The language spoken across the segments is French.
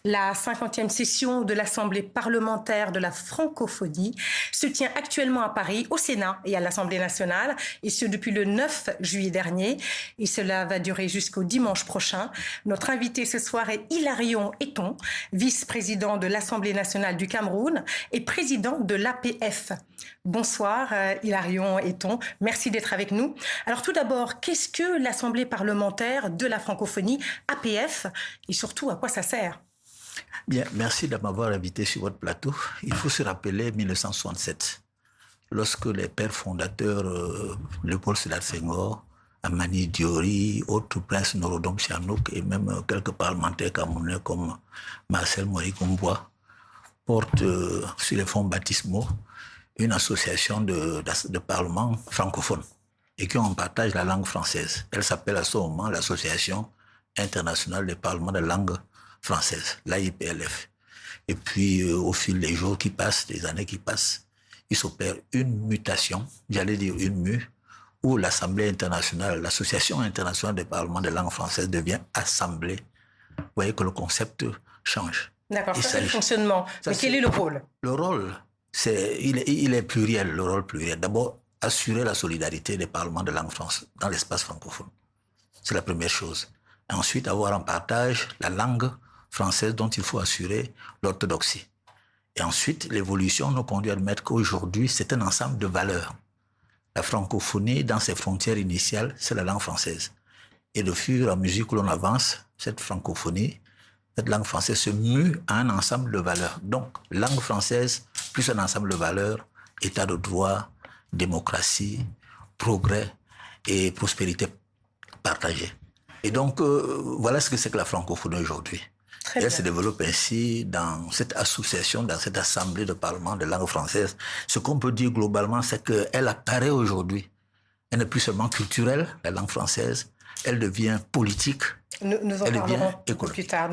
La 50e session de l'Assemblée parlementaire de la francophonie se tient actuellement à Paris, au Sénat et à l'Assemblée nationale, et ce depuis le 9 juillet dernier. Et cela va durer jusqu'au dimanche prochain. Notre invité ce soir est Hilarion Eton, vice-président de l'Assemblée nationale du Cameroun et président de l'APF. Bonsoir Hilarion Eton, merci d'être avec nous. Alors tout d'abord, qu'est-ce que l'Assemblée parlementaire de la francophonie, APF, et surtout à quoi ça sert ? Bien, merci de m'avoir invité sur votre plateau. Il faut se rappeler 1967, lorsque les pères fondateurs, Léopold Sédar Senghor, Amani Diori, autres princes Norodom Sihanouk et même quelques parlementaires camerounais comme Marcel Moïse-Gombois portent sur les fonds baptismaux une association de parlements francophones et qui en partagent la langue française. Elle s'appelle à ce moment l'Association internationale des parlements de langue française, l'AIPLF. Et puis, au fil des jours qui passent, des années qui passent, il s'opère une mutation, j'allais dire une mue, où l'Assemblée internationale, l'Association internationale des parlements de langue française devient Assemblée. Vous voyez que le concept change. D'accord, ça c'est le fonctionnement. Mais quel est le rôle ? Le rôle, il est pluriel, le rôle pluriel. D'abord, assurer la solidarité des parlements de langue française dans l'espace francophone. C'est la première chose. Ensuite, avoir en partage la langue française dont il faut assurer l'orthodoxie. Et ensuite, l'évolution nous conduit à admettre qu'aujourd'hui, c'est un ensemble de valeurs. La francophonie, dans ses frontières initiales, c'est la langue française. Et de fur et à mesure que l'on avance, cette francophonie, cette langue française se mue à un ensemble de valeurs. Donc, langue française, plus un ensemble de valeurs, état de droit, démocratie, progrès et prospérité partagée. Et donc, voilà ce que c'est que la francophonie aujourd'hui. Et elle se développe ainsi dans cette association, dans cette assemblée de parlement de langue française. Ce qu'on peut dire globalement, c'est qu'elle apparaît aujourd'hui. Elle n'est plus seulement culturelle, la langue française, elle devient politique. Nous en parlerons un peu plus tard.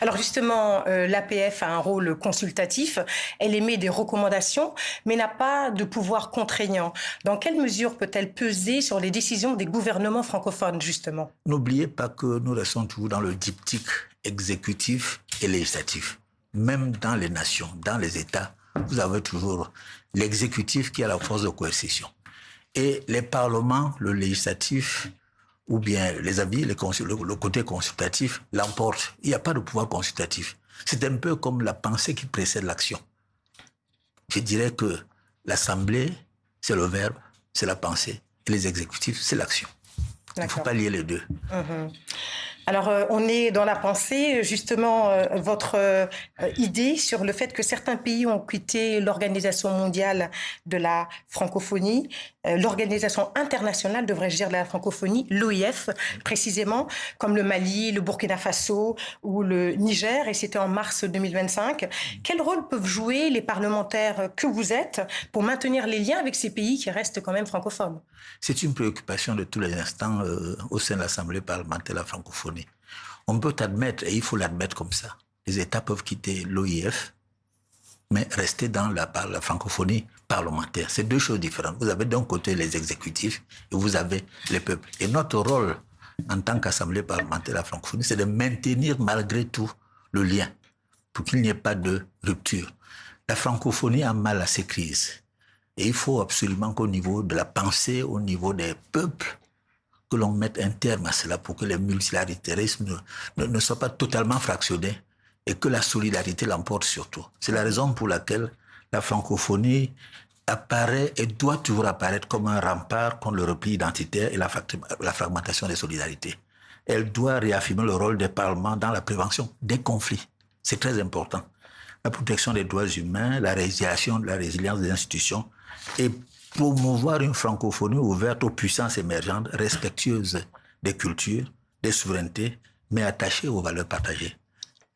Alors justement, l'APF a un rôle consultatif. Elle émet des recommandations, mais n'a pas de pouvoir contraignant. Dans quelle mesure peut-elle peser sur les décisions des gouvernements francophones, justement ? N'oubliez pas que nous restons toujours dans le diptyque exécutif et législatif. Même dans les nations, dans les États, vous avez toujours l'exécutif qui a la force de coercition. Et les parlements, le législatif, ou bien les avis, le côté consultatif l'emporte. Il n'y a pas de pouvoir consultatif. C'est un peu comme la pensée qui précède l'action. Je dirais que l'Assemblée, c'est le verbe, c'est la pensée, et les exécutifs, c'est l'action. Il ne faut pas lier les deux. Alors, on est dans la pensée, justement, votre idée sur le fait que certains pays ont quitté l'Organisation mondiale de la francophonie, l'Organisation internationale, devrais-je dire, de la francophonie, l'OIF, précisément, comme le Mali, le Burkina Faso ou le Niger, et c'était en mars 2025. Quel rôle peuvent jouer les parlementaires que vous êtes pour maintenir les liens avec ces pays qui restent quand même francophones ? C'est une préoccupation de tous les instants au sein de l'Assemblée parlementaire de la francophonie. On peut admettre, et il faut l'admettre comme ça, les États peuvent quitter l'OIF, mais rester dans la francophonie parlementaire. C'est deux choses différentes. Vous avez d'un côté les exécutifs et vous avez les peuples. Et notre rôle en tant qu'Assemblée parlementaire de la francophonie, c'est de maintenir malgré tout le lien pour qu'il n'y ait pas de rupture. La francophonie a mal à ses crises. Et il faut absolument qu'au niveau de la pensée, au niveau des peuples, que l'on mette un terme à cela pour que les multilatérismes ne soient pas totalement fractionnés et que la solidarité l'emporte surtout. C'est la raison pour laquelle la francophonie apparaît et doit toujours apparaître comme un rempart contre le repli identitaire et la fragmentation des solidarités. Elle doit réaffirmer le rôle des parlements dans la prévention des conflits. C'est très important. La protection des droits humains, la résilience des institutions et promouvoir une francophonie ouverte aux puissances émergentes, respectueuses des cultures, des souverainetés, mais attachée aux valeurs partagées.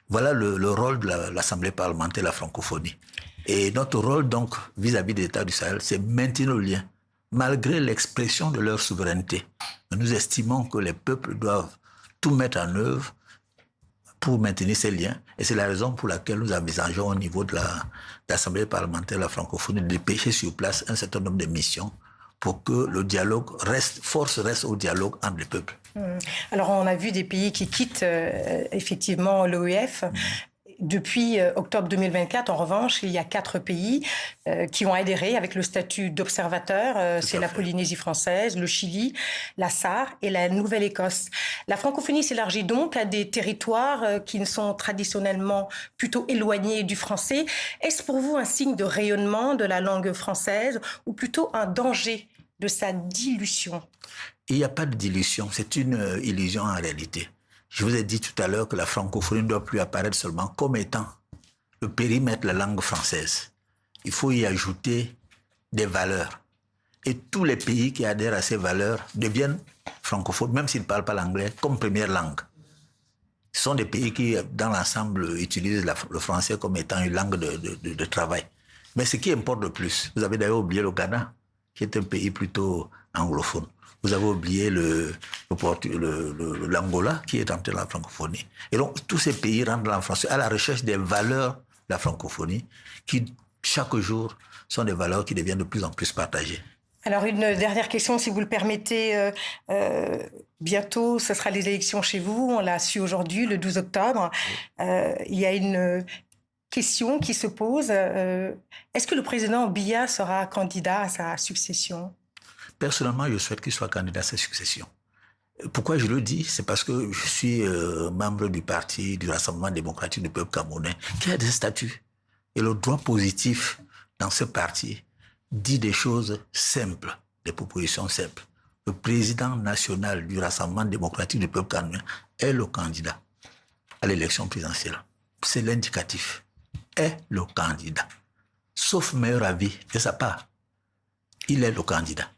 Voilà le rôle de l'Assemblée parlementaire de la francophonie. Et notre rôle, donc, vis-à-vis des États du Sahel, c'est maintenir le lien, malgré l'expression de leur souveraineté. Nous estimons que les peuples doivent tout mettre en œuvre pour maintenir ces liens. Et c'est la raison pour laquelle nous envisageons au niveau de l'Assemblée parlementaire de la francophonie de dépêcher sur place un certain nombre de missions pour que le dialogue reste au dialogue entre les peuples. Alors, on a vu des pays qui quittent effectivement l'OIF. depuis octobre 2024, en revanche, il y a 4 pays qui ont adhéré avec le statut d'observateur. C'est la Polynésie française, le Chili, la Sarre et la Nouvelle-Écosse. La francophonie s'élargit donc à des territoires qui ne sont traditionnellement plutôt éloignés du français. Est-ce pour vous un signe de rayonnement de la langue française ou plutôt un danger de sa dilution? Il n'y a pas de dilution, c'est une illusion en réalité. Je vous ai dit tout à l'heure que la francophonie ne doit plus apparaître seulement comme étant le périmètre de la langue française. Il faut y ajouter des valeurs. Et tous les pays qui adhèrent à ces valeurs deviennent francophones, même s'ils ne parlent pas l'anglais, comme première langue. Ce sont des pays qui, dans l'ensemble, utilisent le français comme étant une langue de travail. Mais ce qui importe le plus, vous avez d'ailleurs oublié le Ghana, qui est un pays plutôt anglophone. Vous avez oublié l'Angola, qui est entré dans la francophonie. Et donc, tous ces pays rentrent dans la francophonie à la recherche des valeurs de la francophonie, qui, chaque jour, sont des valeurs qui deviennent de plus en plus partagées. Alors, une dernière question, si vous le permettez. Bientôt, ce sera les élections chez vous. On l'a su aujourd'hui, le 12 octobre. Il y a une question qui se pose. Est-ce que le président Biya sera candidat à sa succession? Personnellement, je souhaite qu'il soit candidat à sa succession. Pourquoi je le dis? C'est parce que je suis membre du parti du Rassemblement démocratique du peuple camerounais, qui a des statuts. Et le droit positif dans ce parti dit des choses simples, des propositions simples. Le président national du Rassemblement démocratique du peuple camerounais est le candidat à l'élection présidentielle. C'est l'indicatif. Est le candidat. Sauf meilleur avis de sa part. Il est le candidat.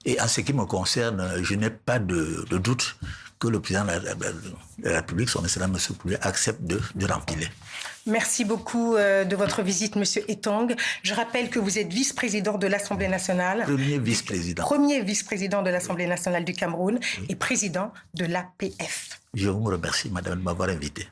Et en ce qui me concerne, je n'ai pas de doute que le président de la République, son Excellence M. Poulet, accepte de remplir. Merci beaucoup de votre visite, M. Etong. Je rappelle que vous êtes vice-président de l'Assemblée nationale. Premier vice-président. Premier vice-président de l'Assemblée nationale du Cameroun et président de l'APF. Je vous remercie, madame, de m'avoir invité.